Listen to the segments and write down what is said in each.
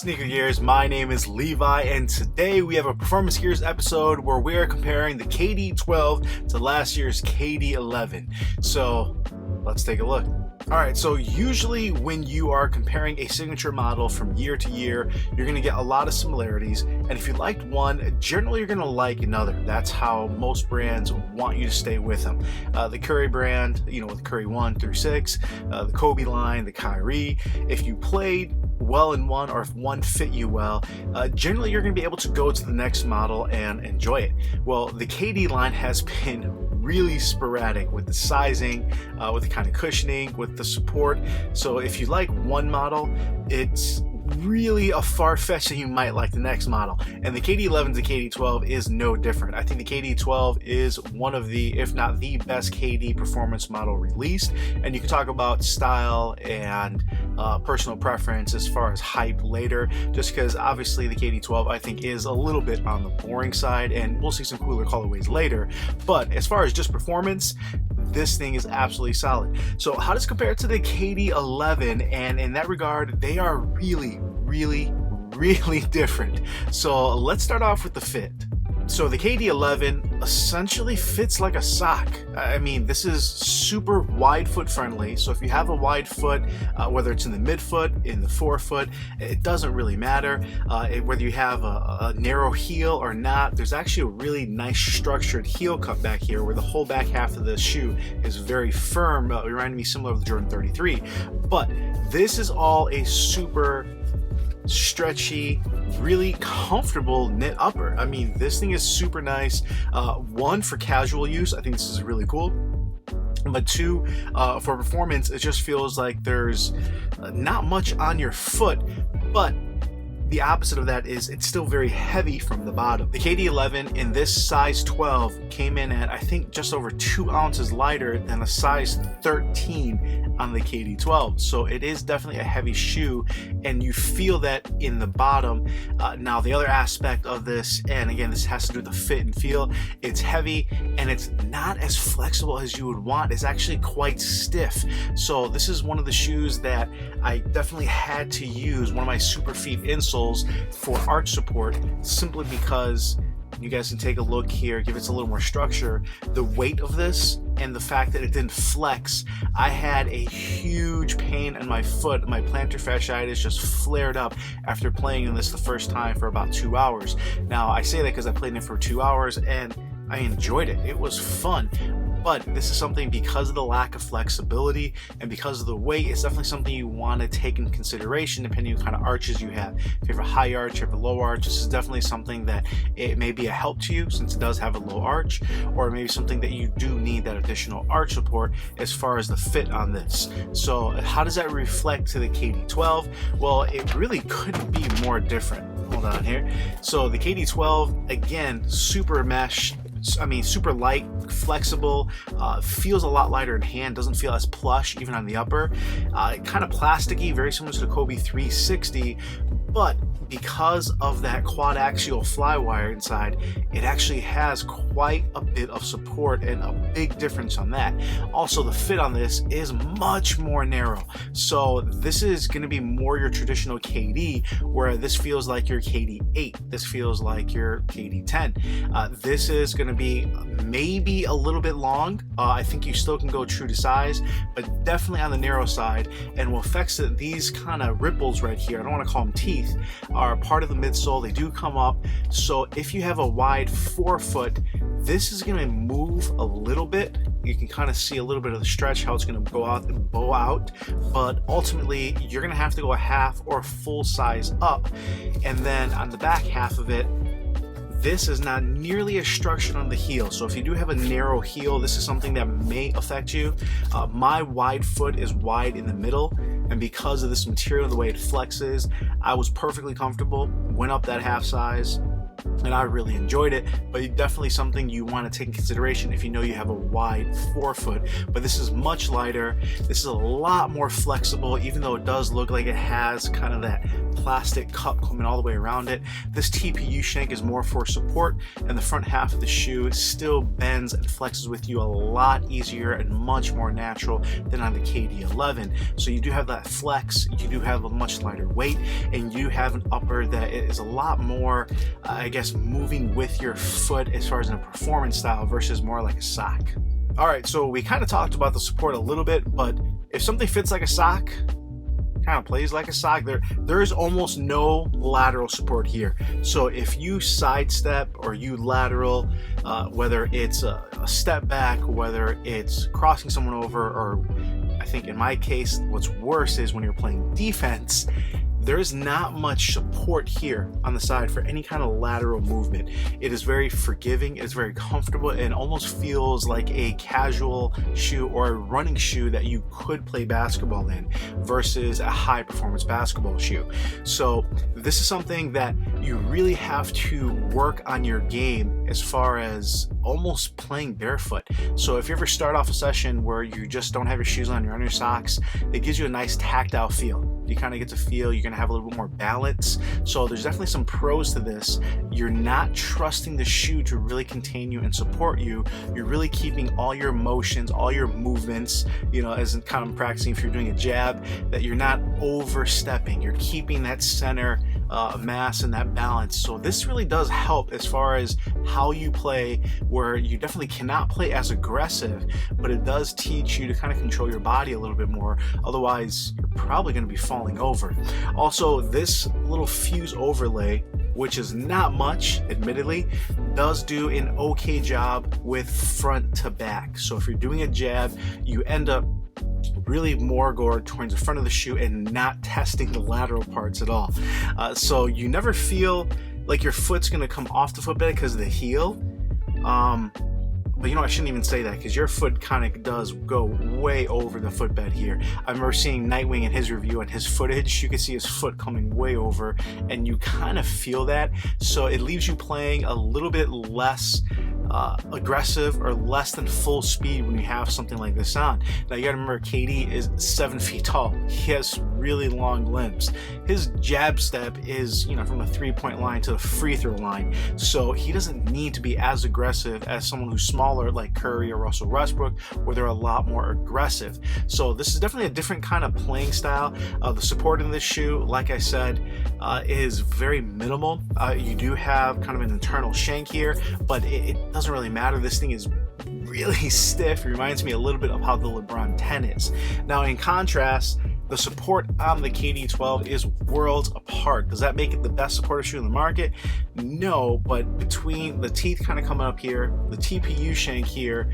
Sneaker Gears, my name is Levi, and today we have a Performance Gears episode where we are comparing the KD12 to last year's KD11. So let's take a look. Alright, so usually when you are comparing a signature model from year to year, you're going to get a lot of similarities, and if you liked one, generally you're going to like another. That's how most brands want you to stay with them. The Curry brand, with Curry 1 through 6, the Kobe line, the Kyrie, if you played well in one, or if one fit you well, generally you're going to be able to go to the next model and enjoy it. Well, the KD line has been really sporadic with the sizing, with the kind of cushioning, with the support. So if you like one model, it's really a far-fetched that you might like the next model, and the KD11 to KD12 is no different. I think the KD12 is one of the, if not the best KD performance model released, and you can talk about style and personal preference as far as hype later, just because obviously the KD12 I think is a little bit on the boring side, and we'll see some cooler colorways later. But as far as just performance, this thing is absolutely solid. So how does it compare to the KD11? And in that regard, they are really different. So let's start off with the fit. So the KD11 essentially fits like a sock. I mean, this is super wide foot friendly. So if you have a wide foot, whether it's in the midfoot, in the forefoot, it doesn't really matter. Whether you have a narrow heel or not, there's actually a really nice structured heel cut back here where the whole back half of the shoe is very firm, reminding me similar to the Jordan 33. But this is all a super stretchy, really comfortable knit upper. I mean, this thing is super nice. One, for casual use, I think this is really cool. But two, for performance, it just feels like there's not much on your foot, but the opposite of that is it's still very heavy from the bottom. The KD11 in this size 12 came in at, I think, just over 2 ounces lighter than a size 13 on the KD12. So it is definitely a heavy shoe, and you feel that in the bottom. Now, the other aspect of this, and again, this has to do with the fit and feel, it's heavy and it's not as flexible as you would want. It's actually quite stiff. So this is one of the shoes that I definitely had to use one of my super feet insoles for arch support, simply because you guys can take a look here, give it a little more structure. The weight of this and the fact that it didn't flex, I had a huge pain in my foot. My plantar fasciitis just flared up after playing in this the first time for about 2 hours. Now, I say that because I played in it for 2 hours and I enjoyed it. It was fun. But this is something, because of the lack of flexibility and because of the weight, it's definitely something you want to take in consideration depending on what kind of arches you have. If you have a high arch, you have a low arch, this is definitely something that it may be a help to you since it does have a low arch, or maybe something that you do need that additional arch support as far as the fit on this. So how does that reflect to the KD12? Well, it really couldn't be more different. Hold on here. So the KD12, again, super mesh. I mean, super light, flexible, feels a lot lighter in hand, doesn't feel as plush even on the upper. Kind of plasticky, very similar to the Kobe 360, but because of that quad axial flywire inside, it actually has quite a bit of support and a big difference on that. Also, the fit on this is much more narrow. So this is going to be more your traditional KD, where this feels like your KD8. This feels like your KD10. This is going to be maybe a little bit long. I think you still can go true to size, but definitely on the narrow side. And what affects it, these kind of ripples right here, I don't want to call them teeth, are part of the midsole. They do come up. So if you have a wide forefoot, this is going to move a little bit. You can kind of see a little bit of the stretch, how it's going to go out and bow out, but ultimately you're going to have to go a half or full size up. And then on the back half of it, this is not nearly as structured on the heel. So if you do have a narrow heel, this is something that may affect you. My wide foot is wide in the middle, and because of this material, the way it flexes, I was perfectly comfortable, went up that half size, and I really enjoyed it, but definitely something you want to take in consideration if you know you have a wide forefoot. But this is much lighter. This is a lot more flexible, even though it does look like it has kind of that plastic cup coming all the way around it. This TPU shank is more for support, and the front half of the shoe still bends and flexes with you a lot easier and much more natural than on the KD11. So you do have that flex, you do have a much lighter weight, and you have an upper that is a lot more, I guess, moving with your foot as far as in a performance style versus more like a sock. All right, so we kind of talked about the support a little bit, but if something fits like a sock, kind of plays like a sock, there is almost no lateral support here. So if you sidestep or you lateral, whether it's a step back, whether it's crossing someone over, or I think in my case, what's worse is when you're playing defense, there's not much support here on the side for any kind of lateral movement. It is very forgiving, it's very comfortable, and almost feels like a casual shoe or a running shoe that you could play basketball in versus a high performance basketball shoe. So this is something that you really have to work on your game as far as almost playing barefoot. So if you ever start off a session where you just don't have your shoes on, you're on your socks, it gives you a nice tactile feel. You kind of get to feel you're going to have a little bit more balance. So there's definitely some pros to this. You're not trusting the shoe to really contain you and support you. You're really keeping all your motions, all your movements, as in kind of practicing if you're doing a jab, that you're not overstepping. You're keeping that center mass and that balance. So this really does help as far as how you play, where you definitely cannot play as aggressive, but it does teach you to kind of control your body a little bit more. Otherwise, you're probably going to be falling over. Also, this little fuse overlay, which is not much, admittedly, does do an okay job with front to back. So if you're doing a jab, you end up really more going towards the front of the shoe and not testing the lateral parts at all. So you never feel like your foot's going to come off the footbed because of the heel. But I shouldn't even say that, because your foot kind of does go way over the footbed here. I remember seeing Nightwing in his review and his footage. You can see his foot coming way over, and you kind of feel that. So it leaves you playing a little bit less aggressive or less than full speed when you have something like this on. Now you gotta remember, KD is 7 feet tall. He has really long limbs. His jab step is, from the 3-point line to the free throw line. So he doesn't need to be as aggressive as someone who's smaller like Curry or Russell Westbrook, where they're a lot more aggressive. So this is definitely a different kind of playing style. The support in this shoe, like I said, is very minimal. You do have kind of an internal shank here, but it doesn't really matter. This thing is really stiff. It reminds me a little bit of how the LeBron 10 is. Now, in contrast, the support on the KD12 is worlds apart. Does that make it the best supporter shoe in the market? No, but between the teeth kind of coming up here, the TPU shank here,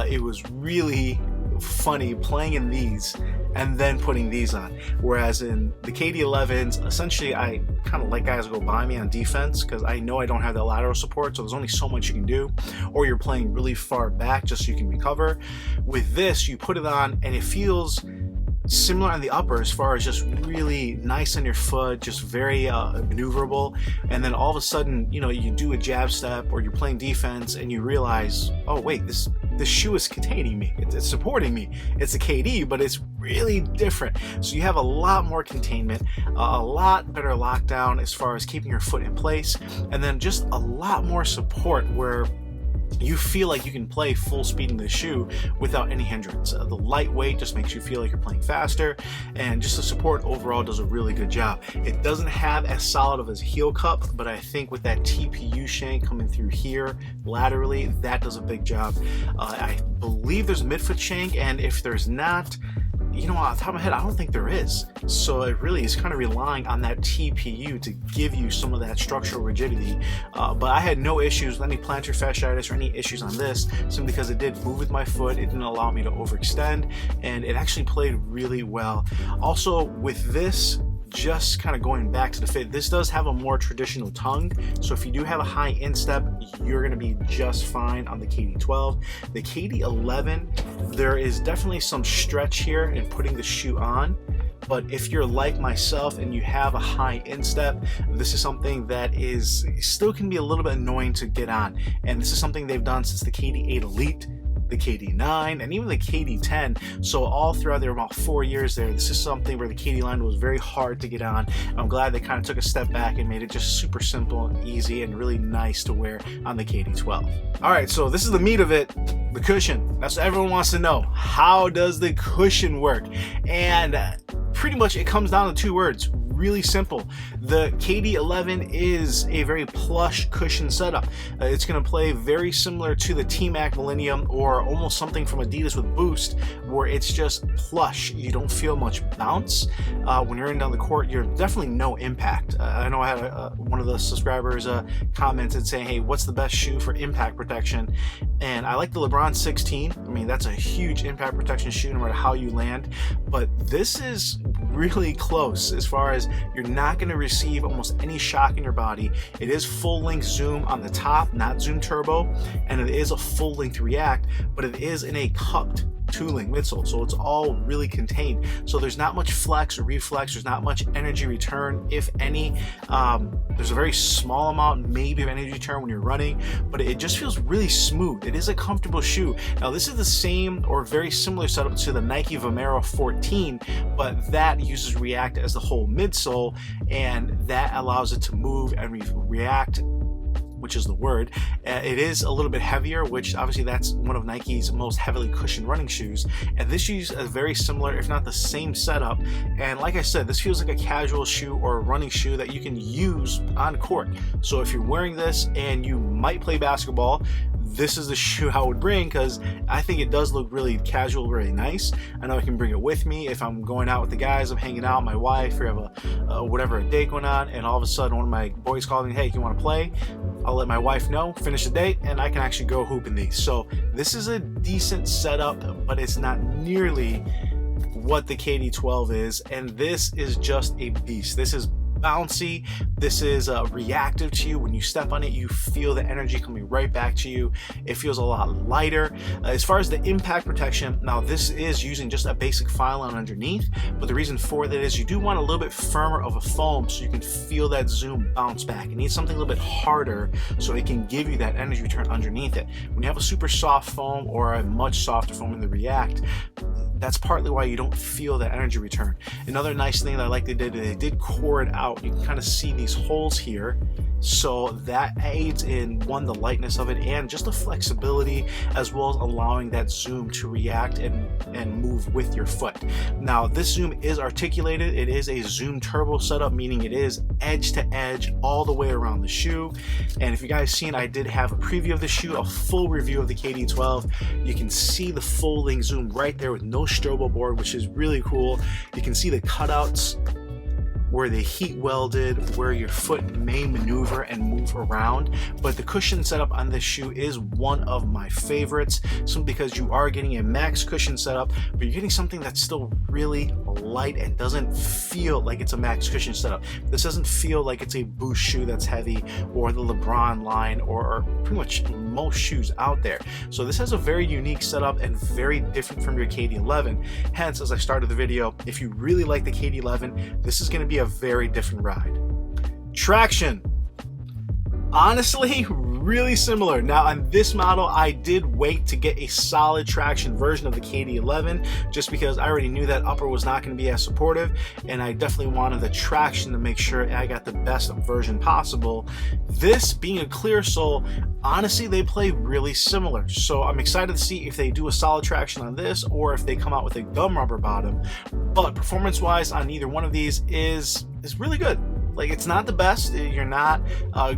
it was really funny playing in these and then putting these on. Whereas in the KD11s, essentially I kind of let guys go by me on defense because I know I don't have that lateral support, so there's only so much you can do, or you're playing really far back just so you can recover. With this, you put it on and it feels similar on the upper as far as just really nice on your foot, just very maneuverable. And then all of a sudden, you do a jab step or you're playing defense and you realize, oh wait, this shoe is containing me, it's supporting me. It's a KD, but it's really different. So you have a lot more containment, a lot better lockdown as far as keeping your foot in place, and then just a lot more support where you feel like you can play full speed in the shoe without any hindrance. The lightweight just makes you feel like you're playing faster, and just the support overall does a really good job. It doesn't have as solid of a heel cup, but I think with that TPU shank coming through here laterally, that does a big job. I believe there's a midfoot shank, and if there's not, off the top of my head, I don't think there is. So it really is kind of relying on that TPU to give you some of that structural rigidity. But I had no issues with any plantar fasciitis or any issues on this, simply because it did move with my foot. It didn't allow me to overextend, and it actually played really well. Also, with this, just kind of going back to the fit, this does have a more traditional tongue, so if you do have a high instep, you're going to be just fine on the KD12. The KD11, there is definitely some stretch here in putting the shoe on, but if you're like myself and you have a high instep, this is something that is still can be a little bit annoying to get on. And this is something they've done since the KD8 Elite, the KD9, and even the KD10. So all throughout their about 4 years there, this is something where the KD line was very hard to get on. I'm glad they kind of took a step back and made it just super simple and easy and really nice to wear on the KD12. All right, so this is the meat of it, the cushion. That's what everyone wants to know. How does the cushion work? And pretty much it comes down to two words. Really simple. The KD11 is a very plush cushion setup. It's going to play very similar to the T-Mac Millennium or almost something from Adidas with Boost, where it's just plush. You don't feel much bounce. When you're in down the court, you're definitely no impact. I know I had one of the subscribers commented saying, hey, what's the best shoe for impact protection? And I like the LeBron 16. I mean, that's a huge impact protection shoe no matter how you land. But this is really close as far as you're not going to receive almost any shock in your body. It is full length zoom on the top, not zoom turbo, and it is a full length react, but it is in a cupped 2-link midsole, so it's all really contained. So there's not much flex or reflex, there's not much energy return, if any. There's a very small amount maybe of energy return when you're running, but it just feels really smooth. It is a comfortable shoe. Now this is the same or very similar setup to the Nike Vomero 14, but that uses React as the whole midsole, and that allows it to move and react, which is the word. It is a little bit heavier, which obviously that's one of Nike's most heavily cushioned running shoes. And this shoe is very similar, if not the same setup. And like I said, this feels like a casual shoe or a running shoe that you can use on court. So if you're wearing this and you might play basketball, this is the shoe I would bring, because I think it does look really casual, really nice. I know I can bring it with me if I'm going out with the guys, I'm hanging out, my wife, or have a date going on, and all of a sudden one of my boys calls me, hey, you want to play? I'll let my wife know, finish the date, and I can actually go hoop in these. So this is a decent setup, but it's not nearly what the KD12 is, and this is just a beast. This is bouncy. This is reactive to you. When you step on it, you feel the energy coming right back to you. It feels a lot lighter. As far as the impact protection, now this is using just a basic file on underneath, but the reason for that is you do want a little bit firmer of a foam so you can feel that zoom bounce back. You need something a little bit harder so it can give you that energy return underneath it. When you have a super soft foam or a much softer foam in the React, that's partly why you don't feel that energy return. Another nice thing that I like they did core it out. You can kind of see these holes here, so that aids in, one, the lightness of it and just the flexibility, as well as allowing that zoom to react and move with your foot. Now this zoom is articulated. It is a zoom turbo setup, meaning it is edge to edge all the way around the shoe. And if you guys seen, I did have a preview of the shoe, a full review of the KD12. You can see the full length zoom right there with no strobo board, which is really cool. You can see the cutouts where they heat welded, where your foot may maneuver and move around. But the cushion setup on this shoe is one of my favorites, simply because you are getting a max cushion setup, but you're getting something that's still really light and doesn't feel like it's a max cushion setup. This doesn't feel like it's a Boost shoe that's heavy, or the LeBron line, or pretty much most shoes out there. So this has a very unique setup and very different from your KD11. Hence, as I started the video, if you really like the KD11, this is going to be a very different ride. Traction, honestly, really similar. Now on this model, I did wait to get a solid traction version of the KD11 just because I already knew that upper was not going to be as supportive, and I definitely wanted the traction to make sure I got the best version possible. This being a clear sole, honestly, they play really similar. So I'm excited to see if they do a solid traction on this or if they come out with a gum rubber bottom. But performance wise on either one of these is really good. Like, it's not the best. You're not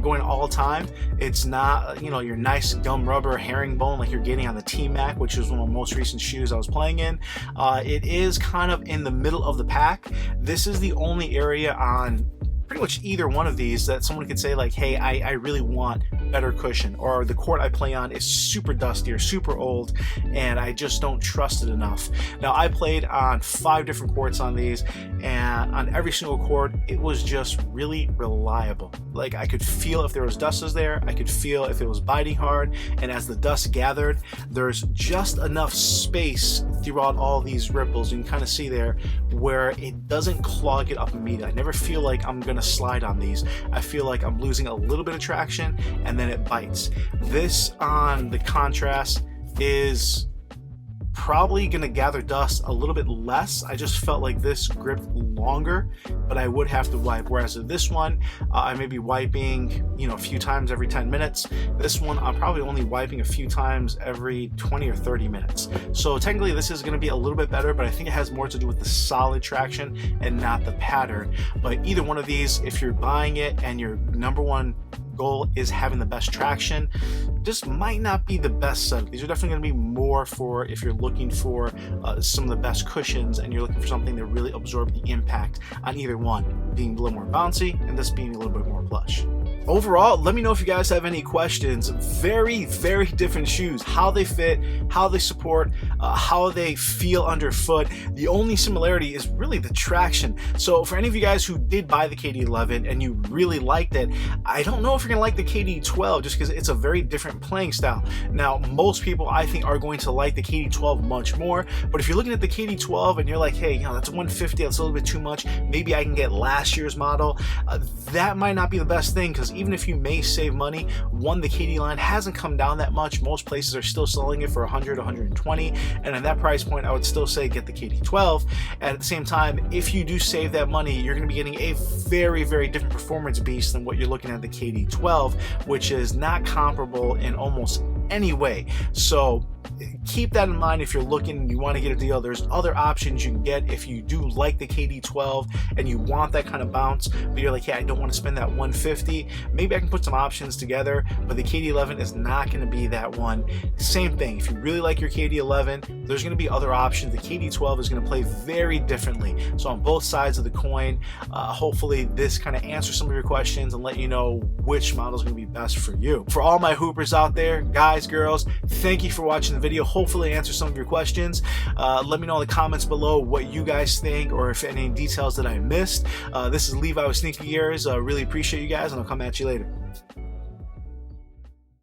going all time. It's not, you know, your nice gum rubber herringbone like you're getting on the T-Mac, which is one of the most recent shoes I was playing in. It is kind of in the middle of the pack. This is the only area on pretty much either one of these that someone could say like, hey, I really want better cushion, or the court I play on is super dusty or super old and I just don't trust it enough. Now I played on 5 different courts on these, and on every single court it was just really reliable. Like, I could feel if there was dust there, I could feel if it was biting hard, and as the dust gathered, there's just enough space throughout all these ripples. You can kind of see there where it doesn't clog it up immediately. I never feel like I'm gonna slide on these. I feel like I'm losing a little bit of traction and then it bites. This, on the contrast, is probably going to gather dust a little bit less. I just felt like this gripped longer, but I would have to wipe. Whereas this one, I may be wiping, a few times every 10 minutes. This one, I'm probably only wiping a few times every 20 or 30 minutes. So technically this is going to be a little bit better, but I think it has more to do with the solid traction and not the pattern. But either one of these, if you're buying it and your number one goal is having the best traction, this might not be the best setup. These are definitely going to be more for if you're looking for some of the best cushions and you're looking for something that really absorb the impact on either one, being a little more bouncy and this being a little bit more plush. Overall, let me know if you guys have any questions. Very, very different shoes. How they fit, how they support, how they feel underfoot. The only similarity is really the traction. So for any of you guys who did buy the KD11 and you really liked it, I don't know if you're gonna like the KD12 just because it's a very different playing style. Now, most people I think are going to like the KD12 much more, but if you're looking at the KD12 and you're like, hey, that's 150, that's a little bit too much, maybe I can get last year's model, that might not be the best thing, because even if you may save money, the KD line hasn't come down that much. Most places are still selling it for 100, 120, and at that price point, I would still say get the KD12. And at the same time, if you do save that money, you're going to be getting a very, very different performance beast than what you're looking at the KD12, which is not comparable in almost any way. So keep that in mind if you're looking and you want to get a deal. There's other options you can get if you do like the KD12 and you want that kind of bounce, but you're like, yeah, I don't want to spend that 150. Maybe I can put some options together, but the KD11 is not going to be that one. Same thing, if you really like your KD11, there's going to be other options. The KD12 is going to play very differently. So on both sides of the coin, hopefully this kind of answers some of your questions and let you know which model is going to be best for you. For all my hoopers out there, guys, girls, thank you for watching the video. Hopefully answer some of your questions. Let me know in the comments below what you guys think or if any details that I missed. This is Levi with Sneaker Gears. Really appreciate you guys, and I'll come at you later.